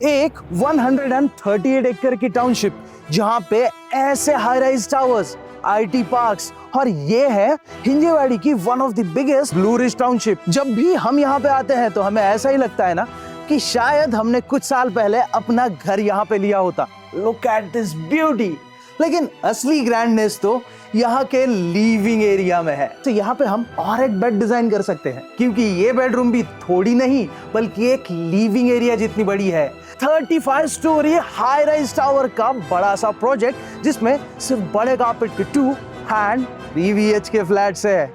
एक 138 एकड़ की टाउनशिप जहां पे ऐसे high rise towers, IT parks और ये है हिंजेवाड़ी की one of the biggest blue ridge township. जब भी हम यहाँ पे आते हैं तो हमें ऐसा ही लगता है ना कि शायद हमने कुछ साल पहले अपना घर यहाँ पे लिया होता। Look at this beauty. लेकिन असली ग्रैंडनेस तो यहाँ के लिविंग एरिया में है। तो यहाँ पे हम और एक बेड डिजाइन कर सकते हैं क्योंकि ये बेडरूम भी थोड़ी नहीं बल्कि एक लिविंग एरिया जितनी बड़ी है। 35 स्टोरी हाई राइज टावर का बड़ा सा प्रोजेक्ट जिसमें सिर्फ बड़े कार्पेट के 2 एंड 3 BHK फ्लैट्स है।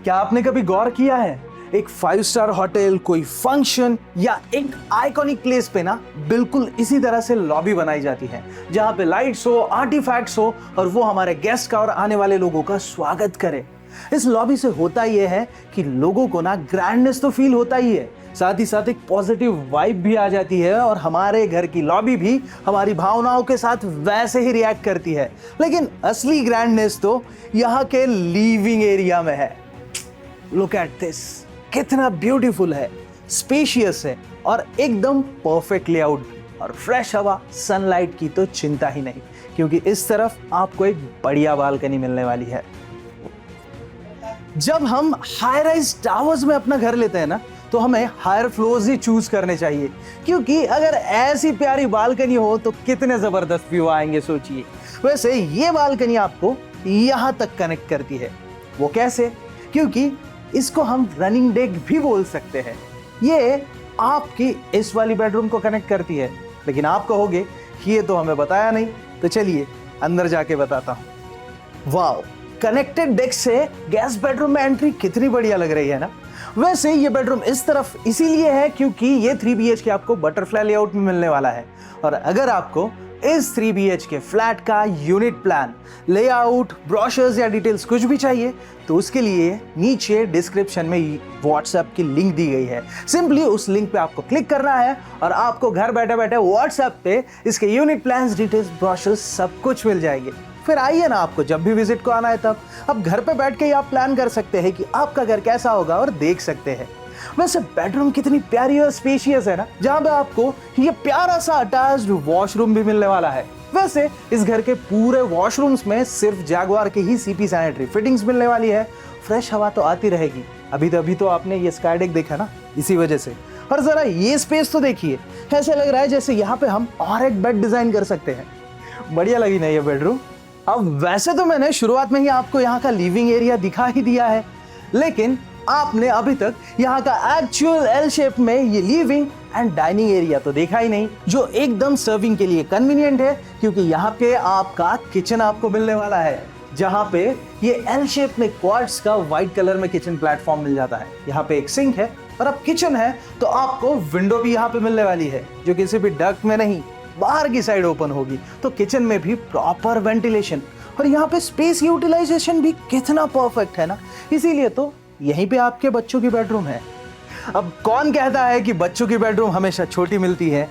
क्या आपने कभी गौर किया है एक 5 स्टार होटल, कोई फंक्शन या एक आइकॉनिक प्लेस पे ना बिल्कुल इसी तरह से लॉबी बनाई जाती है जहां पे लाइट्स हो, आर्टिफैक्ट्स हो और वो हमारे गेस्ट का और आने वाले लोगों का स्वागत करे। इस लॉबी से होता यह है कि लोगों को ना ग्रैंडनेस तो फील होता ही है, साथ ही साथ एक पॉजिटिव वाइब भी आ जाती है और हमारे घर की लॉबी भी हमारी भावनाओं के साथ वैसे ही रिएक्ट करती है। लेकिन असली ग्रैंडनेस तो यहाँ के लिविंग एरिया में है। लुक एट दिस, कितना ब्यूटीफुल है, स्पेशियस है और एकदम परफेक्ट लेआउट और फ्रेश हवा, सनलाइट की तो चिंता ही नहीं क्योंकि इस तरफ आपको एक बढ़िया बालकनी मिलने वाली है। जब हम हाई राइज टावर्स में अपना घर लेते हैं ना तो हमें हायर फ्लोर्स ही चूज करने चाहिए क्योंकि अगर ऐसी प्यारी बालकनी हो तो कितने जबरदस्त व्यू आएंगे सोचिए। वैसे ये बालकनी आपको यहां तक कनेक्ट करती है। वो कैसे? क्योंकि इसको हम रनिंग डेक भी बोल सकते हैं। ये आपकी इस वाली बेडरूम को कनेक्ट करती है। लेकिन आप कहोगे कि ये तो हमें बताया नहीं, तो चलिए अंदर जाके बताता हूं। वाओ, कनेक्टेड डेक से गेस्ट बेडरूम में एंट्री कितनी बढ़िया लग रही है ना। वैसे ये बेडरूम इस तरफ इसीलिए है क्योंकि ये 3 BHK आपको बटरफ्लाई लेआउट में मिलने वाला है और अगर आपको इस 3 BHK फ्लैट का यूनिट प्लान, लेआउट, ब्रोशर्स या डिटेल्स कुछ भी चाहिए तो उसके लिए नीचे डिस्क्रिप्शन में व्हाट्सएप की लिंक दी गई है। सिंपली उस लिंक पे आपको क्लिक करना है और आपको घर बैठे बैठे व्हाट्सएप पे इसके यूनिट प्लान्स, डिटेल्स, ब्रोशर्स सब कुछ मिल जाएंगे। फिर आइए ना, आपको जब भी विजिट को आना है तब अब घर पे बैठ के ही आप प्लान कर सकते हैं कि आपका घर कैसा होगा और देख सकते हैं। वैसे बेडरूम कितनी प्यारी और स्पेशियस है ना, जहां पे आपको ये प्यारा सा अटैच्ड वॉशरूम भी मिलने वाला है। वैसे इस घर के पूरे वॉशरूम्स में सिर्फ जैगुआर की ही CP सैनिटरी फिटिंग्स मिलने वाली है। फ्रेश हवा तो आती रहेगी। अभी तो आपने ये स्काई डेक देखा ना, इसी वजह से। और जरा ये स्पेस तो देखिए, ऐसे लग रहा है जैसे यहाँ पे हम और एक बेड डिजाइन कर सकते हैं। बढ़िया लगी ना ये बेडरूम। अब वैसे तो मैंने शुरुआत में ही आपको यहाँ का लिविंग एरिया दिखा ही दिया है, लेकिन आपने अभी तक यहाँ का एक्चुअल L शेप में ये लिविंग एंड डाइनिंग एरिया तो देखा ही नहीं, जो एकदम सर्विंग के लिए कन्वीनियंट है क्योंकि यहाँ पे आपका किचन आपको मिलने वाला है, जहाँ पे ये L शेप में क्वार्ट्ज का व्हाइट कलर में किचन प्लेटफॉर्म मिल जाता है। यहाँ पे एक सिंक है और अब किचन है तो आपको विंडो भी यहाँ पे मिलने वाली है जो किसी भी डक्ट में नहीं, बाहर की साइड ओपन होगी, तो किचन में भी प्रॉपर वेंटिलेशन और यहाँ पे स्पेस यूटिलाइजेशन भी कितना परफेक्ट है ना। इसीलिए तो यहीं पे आपके बच्चों की बेडरूम है। अब कौन कहता है कि बच्चों की बेडरूम हमेशा छोटी मिलती है?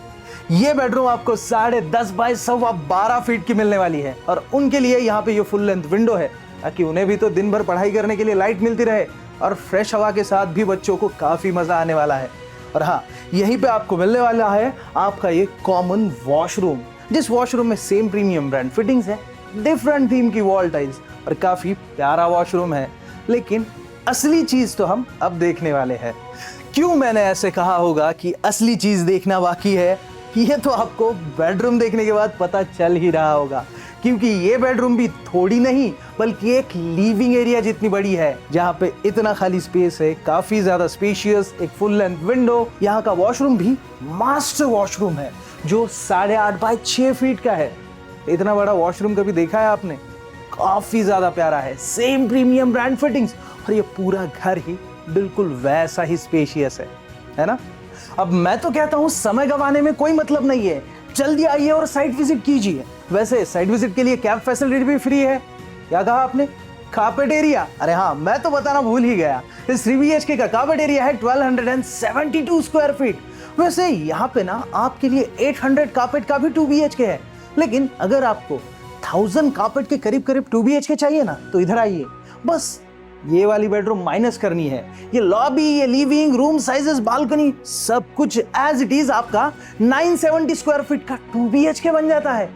ये बेडरूम आपको 10.5 बाय 12.25 फीट की मिलने वाली है और उनके लिए यहाँ पे ये फुल लेंथ विंडो है ताकि उन्हें भी तो दिन भर पढ़ाई करने के लिए लाइट मिलती रहे और फ्रेश हवा के साथ भी बच्चों को काफी मजा आने वाला है। और हाँ, यहीं पे आपको मिलने वाला है आपका ये कॉमन वॉशरूम, जिस वॉशरूम में सेम प्रीमियम ब्रांड फिटिंग्स है, डिफरेंट थीम की वॉल टाइल्स और काफी प्यारा वॉशरूम है। लेकिन असली चीज तो हम अब देखने वाले हैं। क्यों मैंने ऐसे कहा होगा कि असली चीज देखना बाकी है, ये तो आपको बेडरूम देखने के बाद पता चल ही रहा होगा क्योंकि ये बेडरूम भी थोड़ी नहीं बल्कि एक लिविंग एरिया जितनी बड़ी है, जहाँ पे इतना खाली स्पेस है, काफी ज्यादा स्पेशियस, एक फुल लेंथ विंडो। यहाँ का वॉशरूम भी मास्टर वॉशरूम है जो 8.5 बाय 6 फीट का है। इतना बड़ा वॉशरूम कभी देखा है आपने? काफी ज्यादा प्यारा है, सेम प्रीमियम ब्रांड फिटिंग्स और ये पूरा घर ही बिल्कुल वैसा ही स्पेशियस है ना। अब मैं तो कहता हूँ समय गंवाने में कोई मतलब नहीं है, जल्दी आइए और साइट विजिट कीजिए। वैसे साइट विजिट के लिए कैब फैसिलिटी भी फ्री है। क्या कहा आपने? Carpet area? अरे हाँ, मैं तो बताना भूल ही गया। इस 3 BHK का कार्पेट एरिया है 1272 स्क्वायर फीट। वैसे यहाँ पे ना आपके लिए 800 कार्पेट का भी 2 BHK है, लेकिन अगर आपको 1000 कार्पेट के करीब 2 BHK चाहिए ना तो इधर आइए। बस ये वाली बेडरूम माइनस करनी है, ये लॉबी, ये लिविंग रूम साइजेस, बालकनी, सब कुछ एज इट इज आपका 970 स्क्वायर फीट का 2 BHK बन जाता है।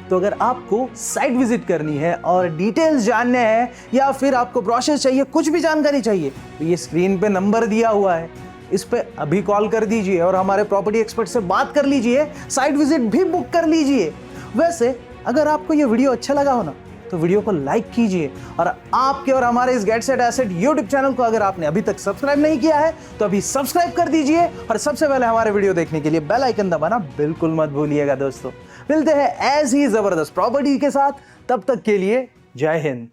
तो अगर आपको साइट विजिट करनी है और डिटेल्स जानने हैं या फिर आपको ब्रोशर चाहिए, कुछ भी जानकारी चाहिए, तो ये स्क्रीन पे नंबर दिया हुआ है, इस पे अभी कॉल कर दीजिए और हमारे प्रॉपर्टी एक्सपर्ट से बात कर लीजिए, साइट विजिट भी बुक कर लीजिए। वैसे अगर आपको ये वीडियो अच्छा लगा हो ना, तो वीडियो को लाइक कीजिए और आपके और हमारे इस get set asset YouTube channel को अगर आपने अभी तक सब्सक्राइब नहीं किया है तो अभी सब्सक्राइब कर दीजिए और सबसे पहले हमारे वीडियो देखने के लिए बेल आइकन दबाना बिल्कुल मत भूलिएगा। दोस्तों मिलते हैं ऐसी ही जबरदस्त प्रॉपर्टी के साथ, तब तक के लिए जय हिंद।